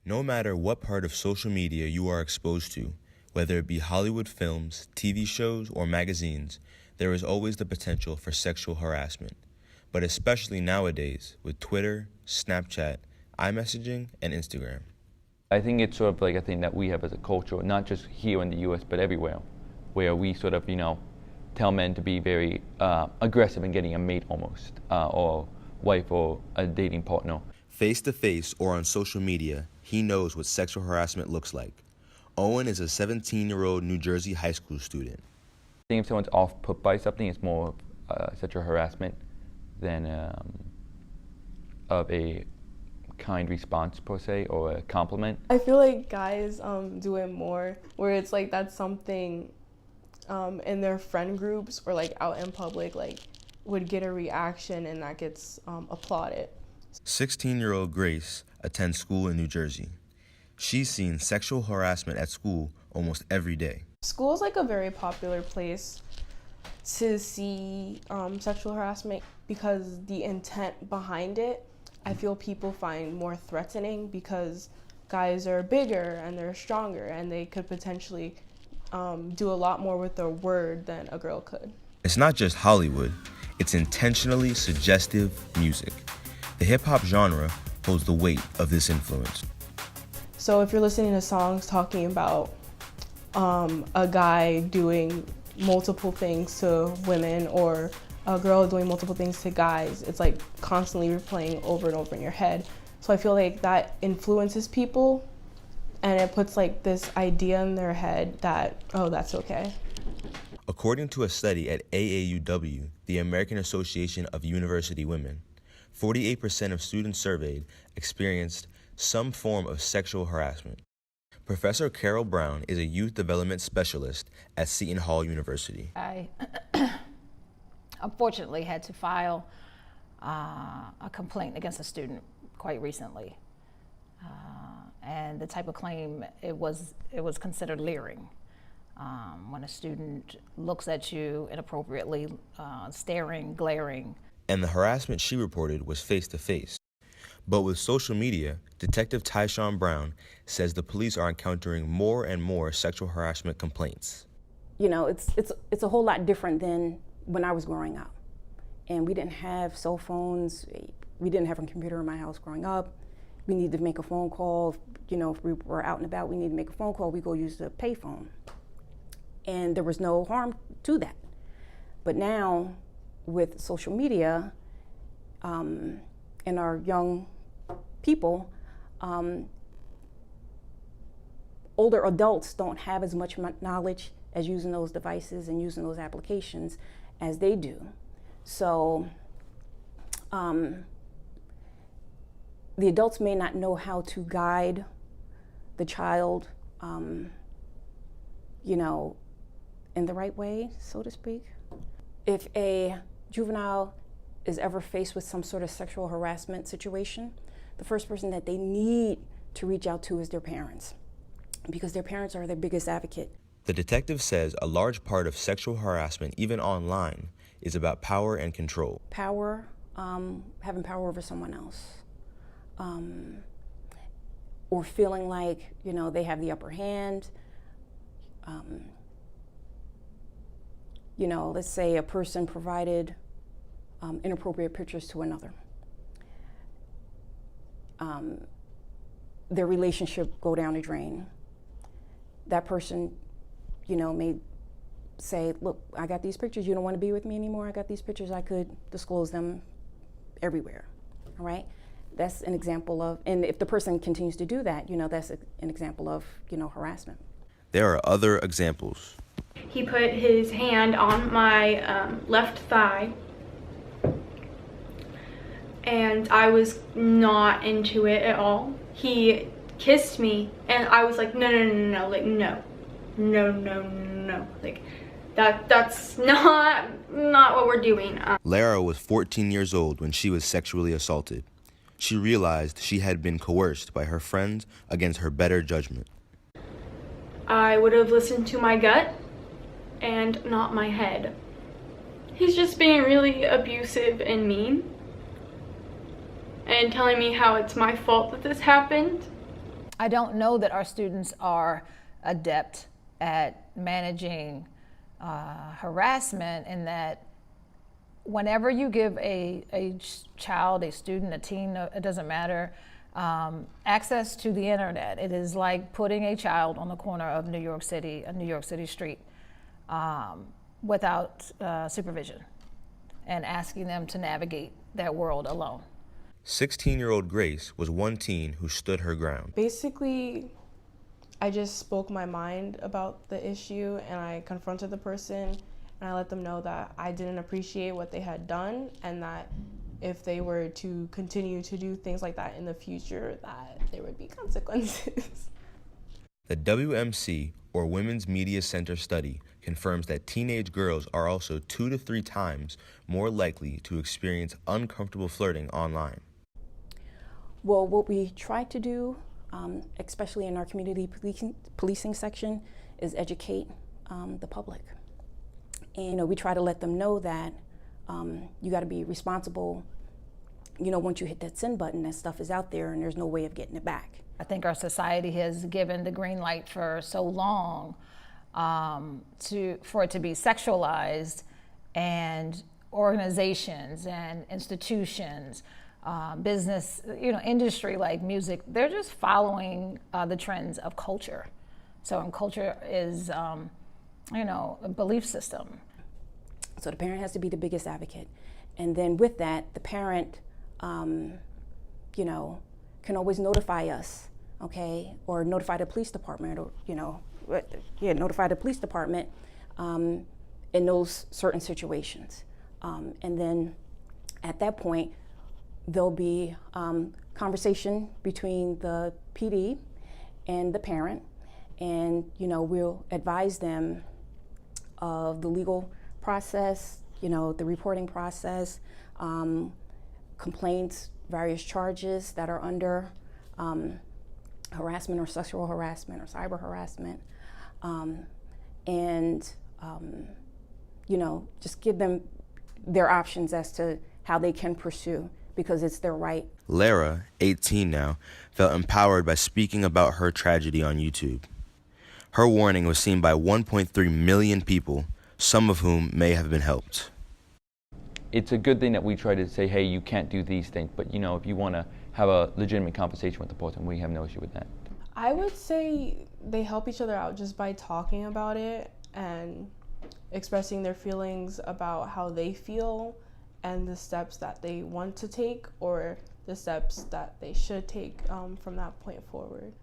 No matter what part of social media you are exposed to, whether it be Hollywood films, TV shows, or magazines, there is always the potential for sexual harassment. But especially nowadays with Twitter, Snapchat, iMessaging, and Instagram. I think it's sort of like a thing that we have as a culture, not just here in the U.S., but everywhere, where we sort of, tell men to be very aggressive in getting a mate almost, or wife or a dating partner. Face to face or on social media, he knows what sexual harassment looks like. Owen is a 17-year-old New Jersey high school student. I think if someone's off put by something, it's more sexual harassment than of a kind response per se, or a compliment. I feel like guys do it more, where it's like that's something in their friend groups or like out in public, like would get a reaction and that gets applauded. 16-year-old Grace attends school in New Jersey. She's seen sexual harassment at school almost every day. School is like a very popular place to see sexual harassment because the intent behind it, I feel people find more threatening because guys are bigger and they're stronger and they could potentially do a lot more with their word than a girl could. It's not just Hollywood, it's intentionally suggestive music. The hip-hop genre holds the weight of this influence. So if you're listening to songs talking about a guy doing multiple things to women or a girl doing multiple things to guys, it's like constantly replaying over and over in your head. So I feel like that influences people and it puts like this idea in their head that, oh, that's okay. According to a study at AAUW, the American Association of University Women, 48% of students surveyed experienced some form of sexual harassment. Professor Carol Brown is a youth development specialist at Seton Hall University. I unfortunately had to file a complaint against a student quite recently. And the type of claim, it was considered leering. When a student looks at you inappropriately, staring, glaring. And the harassment she reported was face-to-face. But with social media, Detective Tyshawn Brown says the police are encountering more and more sexual harassment complaints. It's a whole lot different than when I was growing up. And we didn't have cell phones. We didn't have a computer in my house growing up. We needed to make a phone call. If we were out and about, we needed to make a phone call. We go use the payphone. And there was no harm to that. But now, with social media and our young people, older adults don't have as much knowledge as using those devices and using those applications as they do. So the adults may not know how to guide the child, in the right way, so to speak. If a juvenile is ever faced with some sort of sexual harassment situation, the first person that they need to reach out to is their parents, because their parents are their biggest advocate. The detective says a large part of sexual harassment, even online, is about power and control. Power, having power over someone else, or feeling like, they have the upper hand. Let's say a person provided inappropriate pictures to another. Their relationship go down the drain. That person, may say, look, I got these pictures, you don't want to be with me anymore, I got these pictures, I could disclose them everywhere, all right? That's an example of, and if the person continues to do that, that's an example of, harassment. There are other examples. He put his hand on my left thigh, and I was not into it at all. He kissed me, and I was like, no, like, no, like, that's not what we're doing. Lara was 14 years old when she was sexually assaulted. She realized she had been coerced by her friends against her better judgment. I would have listened to my gut and not my head. He's just being really abusive and mean and telling me how it's my fault that this happened. I don't know that our students are adept at managing harassment, in that whenever you give a child, a student, a teen, it doesn't matter, access to the internet, it is like putting a child on the corner of a New York City street without supervision, and asking them to navigate that world alone. 16-year-old Grace was one teen who stood her ground. Basically, I just spoke my mind about the issue, and I confronted the person, and I let them know that I didn't appreciate what they had done, and that if they were to continue to do things like that in the future, that there would be consequences. The WMC, or Women's Media Center study, confirms that teenage girls are also 2 to 3 times more likely to experience uncomfortable flirting online. Well, what we try to do, especially in our community policing section, is educate the public. And we try to let them know that you got to be responsible. Once you hit that send button, that stuff is out there and there's no way of getting it back. I think our society has given the green light for so long for it to be sexualized, and organizations and institutions, business, industry like music, they're just following the trends of culture. So, and culture is, a belief system. So the parent has to be the biggest advocate. And then with that, the parent, can always notify us, okay? Or notify the police department, or, notify the police department in those certain situations. And then at that point, there'll be conversation between the PD and the parent, and we'll advise them of the legal process, the reporting process, complaints, various charges that are under harassment or sexual harassment or cyber harassment, and just give them their options as to how they can pursue, because it's their right. Lara, 18 now, felt empowered by speaking about her tragedy on YouTube. Her warning was seen by 1.3 million people, some of whom may have been helped. It's a good thing that we try to say, hey, you can't do these things, but if you want to have a legitimate conversation with the person, we have no issue with that. I would say they help each other out just by talking about it and expressing their feelings about how they feel and the steps that they want to take, or the steps that they should take from that point forward.